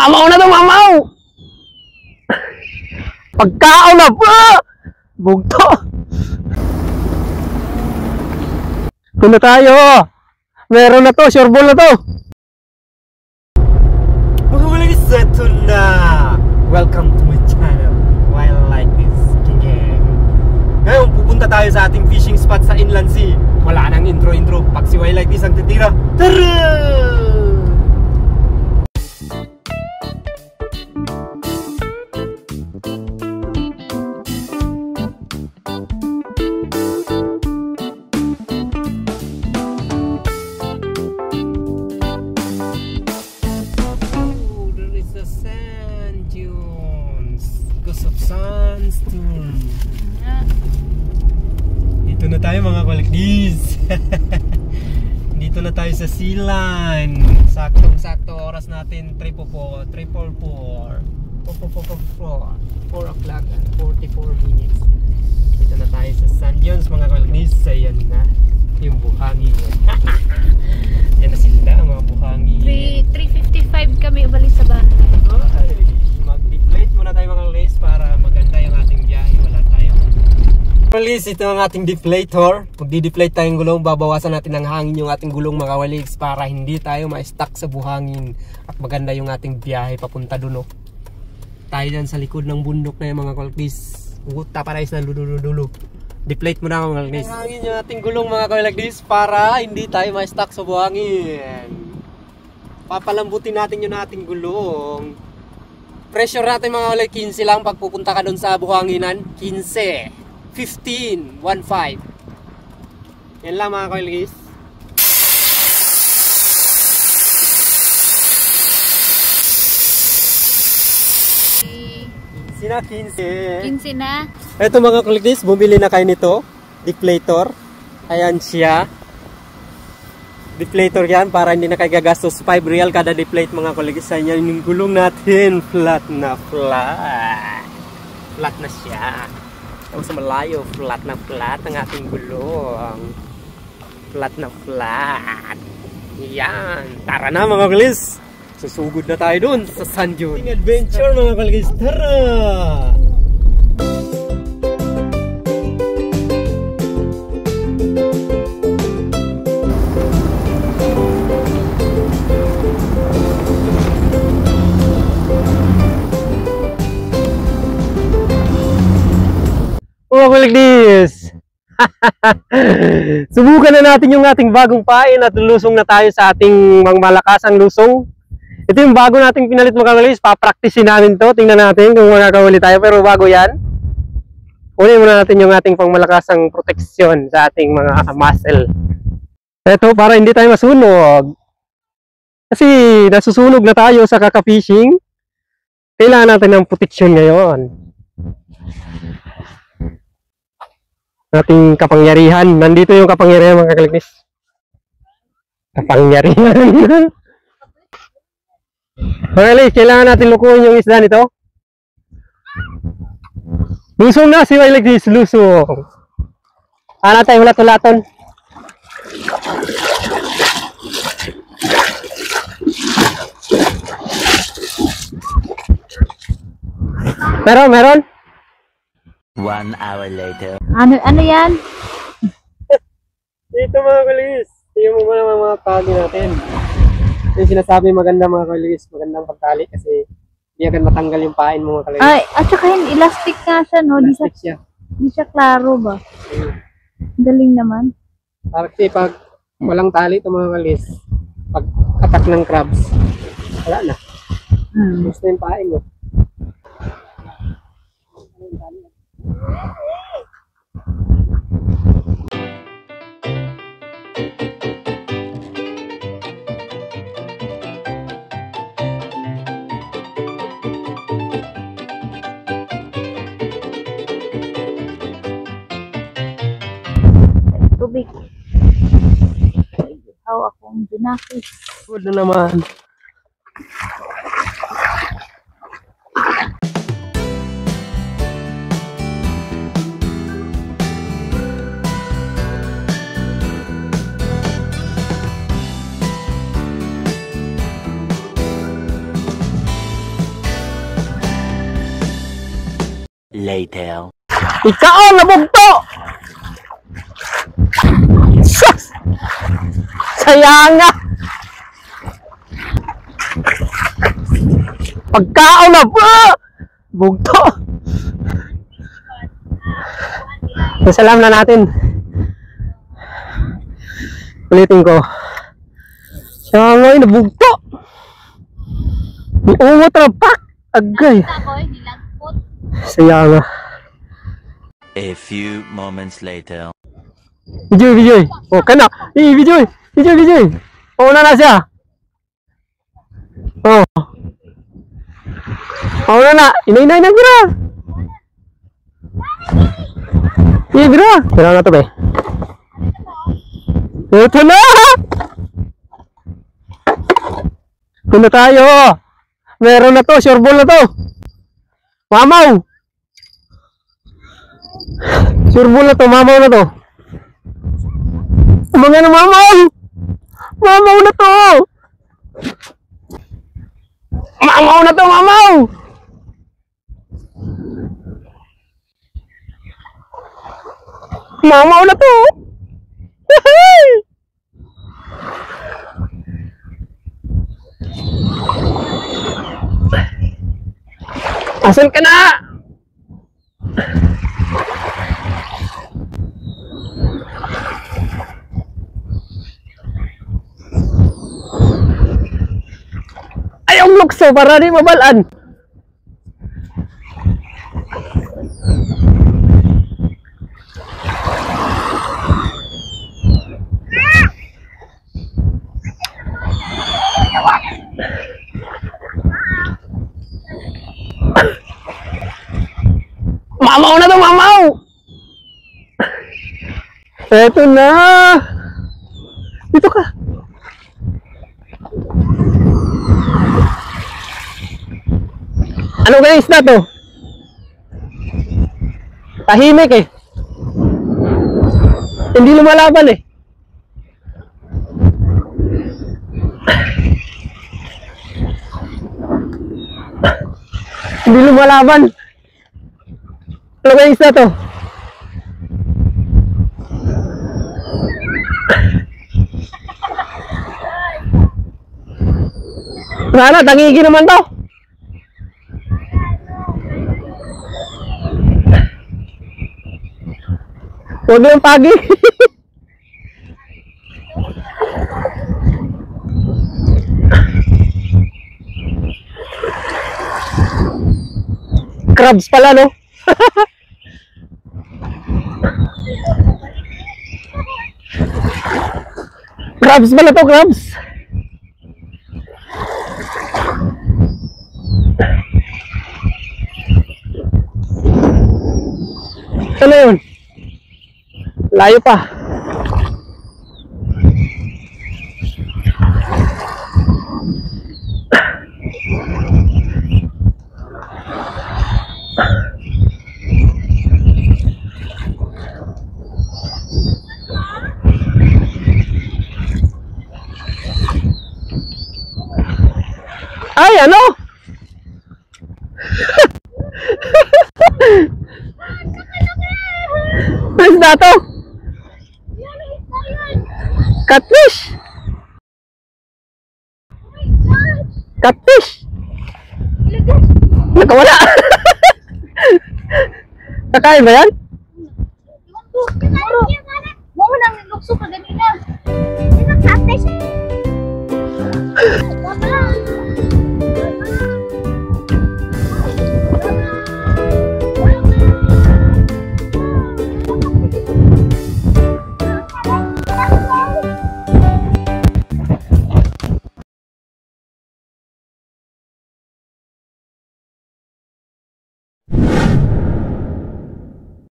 Mamaw na to, mamaw! Pagkaon na pa! Bugto! Ito na tayo! Meron na to, sure ball na to! Mga walis, ito na! Welcome to my channel, Wild Like This Gang. Ngayon, pupunta tayo sa ating fishing spot sa Inland Sea. Wala nang intro-intro, pag si Wild Like This ang titira. Tara! Dito na tayo mga kolektis. Dito na tayo sa sea line. Saktong-sakto oras natin 3:44 o'clock and 44 minutes. Dito na tayo sa Sand Dunes mga kolektis. Ayan na yung buhangin. Yan na sila mga buhangin. 3:55 kami umalis sa bahay. Mag-deflate muna tayo mga kolektis para maganda yung ating biyahe. Wala tayo. Walis, ito ang ating deflator. Pag di-deflate tayong gulong, babawasan natin ng hangin yung ating gulong mga waligs para hindi tayo ma-stuck sa buhangin at maganda yung ating biyahe papunta dun. Tayo dyan sa likod ng bundok na yung mga kolektis. Taparais na dulo. Deflate mo na mga kolektis. Hangin yung ating gulong mga kolektis para hindi tayo ma-stuck sa buhangin. Papalambutin natin yung ating gulong. Pressure natin mga kolektis 15 lang pag pupunta ka dun sa buhanginan. 15 15, 1.5. Yan lang mga kolektis. Sina 15. 15 na. Ito mga kolektis, bumili na kayo nito. Deflator. Ayan siya. Deflator yan para hindi na kayo gagastos. 5 real kada deflate mga kolektis. Ayan yung gulong natin. Flat na flat. Flat na siya. Tapos sa malayo, flat na flat ang ating gulong. Flat na flat. Yan. Tara na mga kalis. Susugod na tayo dun sa Sand Dunes. Adventure mga kalis. Tara! Mga kolektis! Subukan na natin yung ating bagong pain at lusong na tayo sa ating malakasang lusong. Ito yung bago nating pinalit mga kolektis. Papraktisin namin to. Tingnan natin kung makakahuli tayo. Pero bago yan, kunin muna natin yung ating pangmalakasang proteksyon sa ating mga muscle. Ito para hindi tayo masunog. Kasi nasusunog na tayo sa kaka-fishing. Kailangan natin ng proteksyon ngayon. Ating kapangyarihan. Nandito yung kapangyarihan mga kalagnis. Kapangyarihan. Okay, Liz, kailangan natin lukuhin yung isda nito. Lusong na si Wilagis, lusong. Ano tayo hulat-hulaton? Meron? 1 hour later. Ano yan? Dito mga kalis. Tingnan mo muna mga tali natin. Yung sinasabi maganda mga kalis. Magandang pagtali kasi hindi agad matanggal yung pain mo mga kalis. Ay, at saka yung elastic nga siya, no? Elastic siya. Di siya klaro ba? Galing naman. Para kasi pag walang tali ito mga kalis, pag attack ng crabs, wala na. Gusto yung pain mo. Tubig. How akong dinakis. Good na naman. later. Ikaw ang nabugto! Sus! Sayang nga! Pagkaon na po! Bugto! Salam na natin. Ulitin ko. Sayang nga, nabugto! Iungot na pak! Agay! Sayang nga. A few moments later. Bijoy! Oh, kana! Bijoy! Oh, na siya! Oh! Oh, na! Inay na, bira! Bira! Bira na to, be. Ito na! Ito na tayo! Meron na to! Sure ball na to! Mamaw! Sure ball na to! Mamaw na to! Mga na mamaw! Mamaw na to! Mamaw na to! Mamaw! Mamaw na to! Asan ka na? Ayaw lukso para di mabalaan. Mamaw na to, mamaw! Eto na! Dito ka! Ano kaya isda to? Tahimik eh. Hindi lumalaban eh. Hindi lumalaban. Ano kaya isda to? Sana, tangigi naman to. Huwag yung pagi. Crabs pala, no? Crabs pala to, crabs. Ano yun? Layo pa. Ay, ano? Ano na to? Catfish! Catfish! Nakawala! Kakain ba yan?